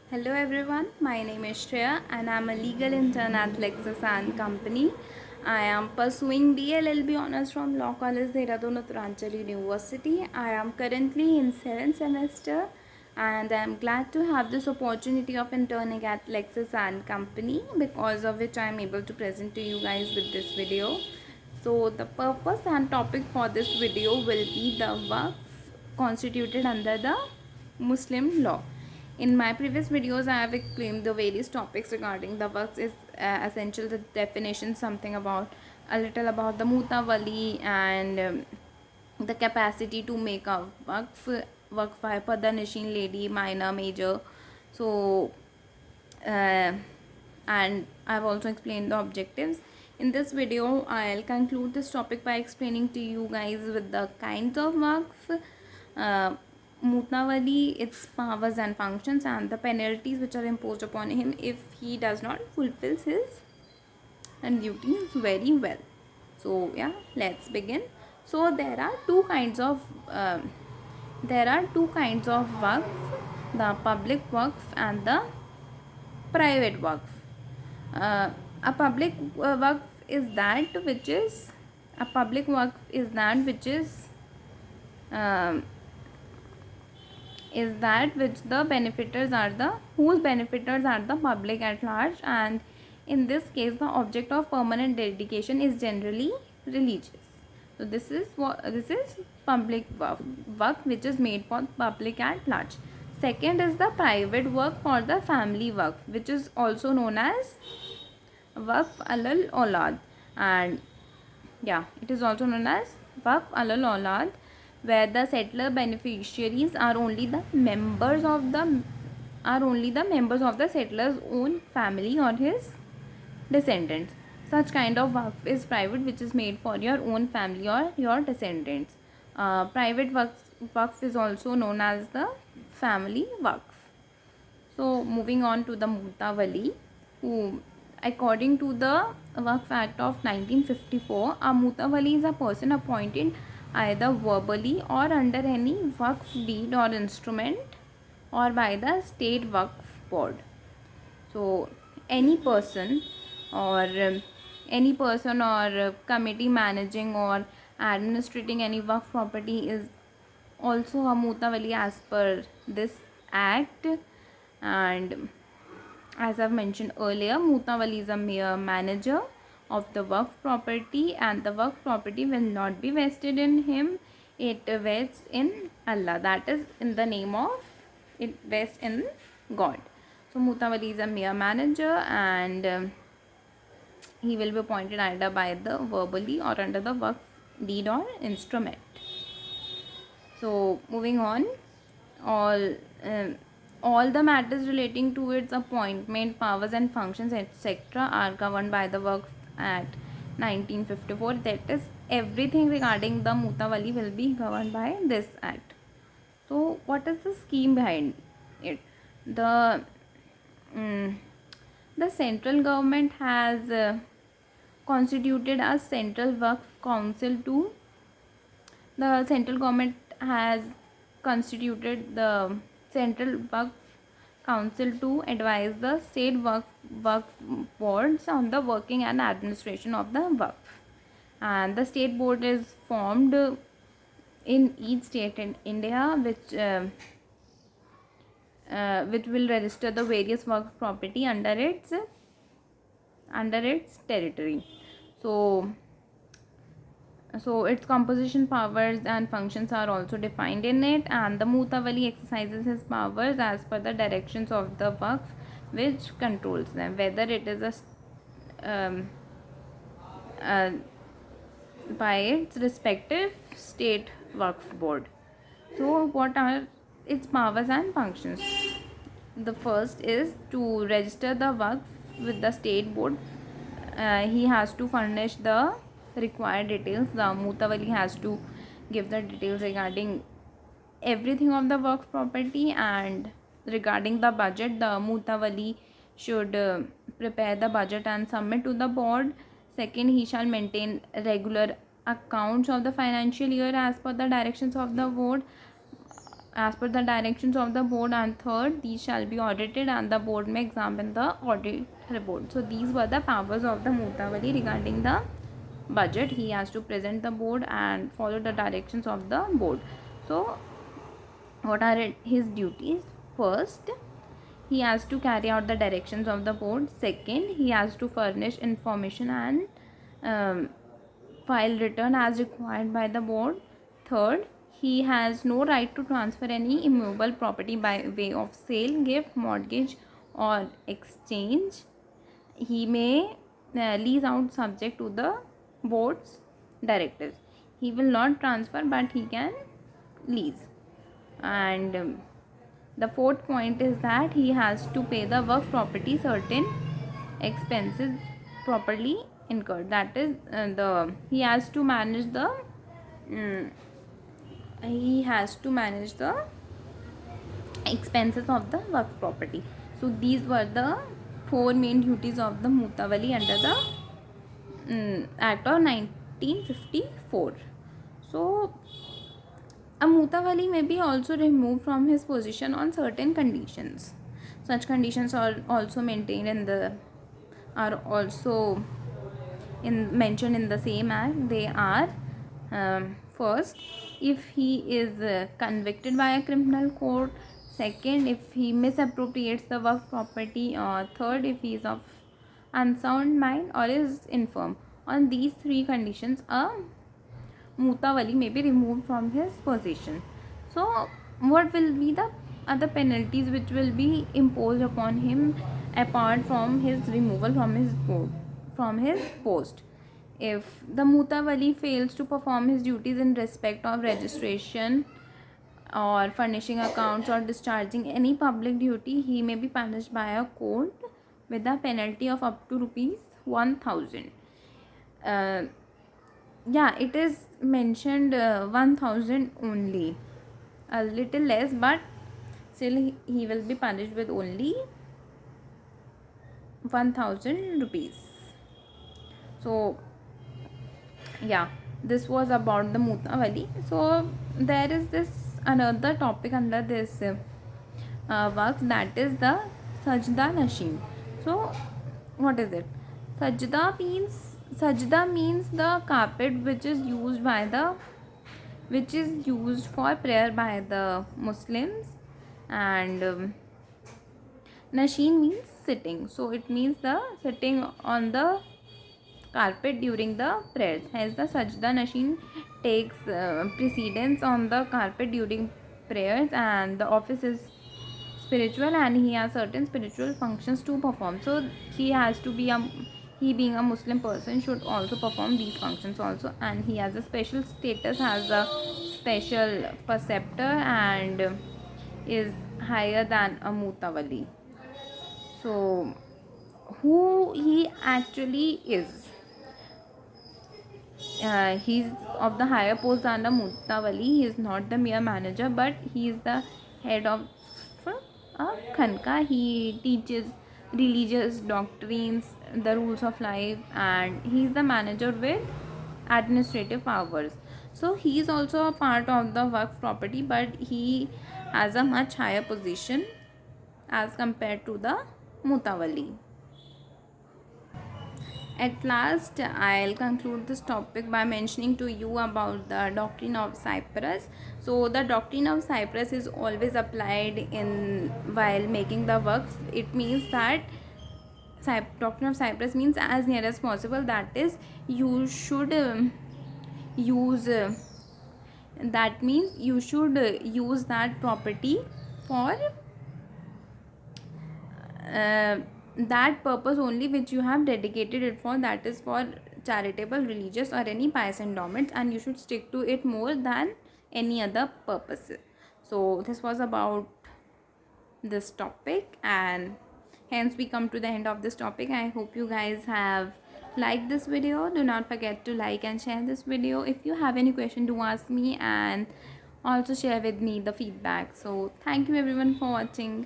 Hello everyone, my name is Shreya and I am a legal intern at Lexus and Company. I am pursuing BLLB honors from Law College Dehradun Uttaranchal University. I am currently in 7th semester and I am glad to have this opportunity of interning at Lexus and Company, because of which I am able to present to you guys with this video. So the purpose and topic for this video will be the Waqf constituted under the Muslim law. In my previous videos, I have explained the various topics regarding the works is essential, the definition, something about a little about the mutawali and the capacity to make a waqf hai, pada, nishin, lady, minor, major. So uh, and I've also explained the objectives. In this video, I'll conclude this topic by explaining to you guys with the kinds of waqf, uh, Mutawali, its powers and functions, and the penalties which are imposed upon him if he does not fulfill his duties very well. So yeah, let's begin. So there are two kinds of waqf: the public waqf and the private waqf. A public waqf is that which is a public waqf um, is that which the benefitors are the whose benefitors are the public at large, and in this case the object of permanent dedication is generally religious. So this is public work which is made for public at large. Second is the private work for the family work, which is also known as waqf alal aulad, and yeah, it is also known as waqf alal aulad, where the settler beneficiaries are only the members of the settler's own family or his descendants. Such kind of waqf is private, which is made for your own family or your descendants. Private waqf is also known as the family waqf. So moving on to the Mutawali, who according to the Waqf Act of 1954, a Mutawali is a person appointed either verbally or under any Waqf deed or instrument or by the state Waqf board. So any person or committee managing or administrating any Waqf property is also a Mutawali as per this act. And as I've mentioned earlier, Mutawali is a mere manager of the Waqf property, and the Waqf property will not be vested in him. It vests in Allah, that is in the name of, it vests in God. So Mutawali is a mere manager, and he will be appointed either by the verbally or under the Waqf deed or instrument. So moving on, all all the matters relating to its appointment, powers and functions, etc. are governed by the Waqf Act 1954. That is, everything regarding the Mutawali will be governed by this act. So what is the scheme behind it? The the central government has constituted a central Waqf council to the central government has constituted the Central Waqf Council to advise the state Waqf boards on the working and administration of the Waqf. And the state board is formed in each state in India, which will register the various Waqf property under its territory. So its composition, powers and functions are also defined in it, and the Mutawali exercises his powers as per the directions of the Waqf, which controls them, whether it is um, uh, by its respective state Waqf board. So what are its powers and functions? The first is to register the Waqf with the state board. He has to furnish the required details. The Mutawali has to give the details regarding everything of the Waqf property, and regarding the budget, the Mutawali should prepare the budget and submit to the board. Second, he shall maintain regular accounts of the financial year as per the directions of the board. as per the directions of the board, and third, these shall be audited and the board may examine the audit report. So these were the powers of the Mutawalli regarding the budget. He has to present the board and follow the directions of the board. So what are his duties? First, he has to carry out the directions of the board. Second, he has to furnish information and file return as required by the board. Third, he has no right to transfer any immovable property by way of sale, gift, mortgage or exchange. He may lease out subject to the board's directives. He will not transfer but he can lease. And the fourth point is that he has to pay the work property certain expenses properly incurred. That is he has to manage the expenses of the work property. So these were the four main duties of the Mutawalli under the Act of 1954. So a Mutawalli may be also removed from his position on certain conditions. Such conditions are also maintained mentioned in the same act. They are first, if he is convicted by a criminal court. Second, if he misappropriates the work property. Or third, if he is of unsound mind or is infirm. On these three conditions, a Mutawalli may be removed from his position. So what will be the other penalties which will be imposed upon him apart from his removal from his post? If the Mutawalli fails to perform his duties in respect of registration or furnishing accounts or discharging any public duty, he may be punished by a court with a penalty of up to rupees 1000. It is mentioned 1000 only, a little less, but still he will be punished with only 1000 rupees. So this was about the Mutawalli. So there is this another topic under this work, that is the Sajda Nasheen. So what is it? Sajda means the carpet which is used for prayer by the Muslims, and Nasheen means sitting. So it means the sitting on the carpet during the prayers. Hence the Sajda Nasheen takes precedence on the carpet during prayers, and the office is spiritual and he has certain spiritual functions to perform. So he being a Muslim person should also perform these functions also, and he has a special status, has a special preceptor, and is higher than a Mutawalli. So who he actually is? He's of the higher post than the Mutawalli. He is not the mere manager, but he is the head of a khanka. He teaches religious doctrines, the rules of life, and he is the manager with administrative powers. So he is also a part of the work property, but he has a much higher position as compared to the Mutawalli. At last, I'll conclude this topic by mentioning to you about the doctrine of Cyprus. So the doctrine of Cyprus is always applied while making the works. It means that doctrine of Cyprus means as near as possible, that is, you should use that means you should use that property for that purpose only which you have dedicated it for, that is for charitable, religious or any pious endowments, and you should stick to it more than any other purpose. So this was about this topic, and hence we come to the end of this topic. I hope you guys have liked this video. Do not forget to like and share this video. If you have any question, to ask me, and also share with me the feedback. So thank you everyone for watching.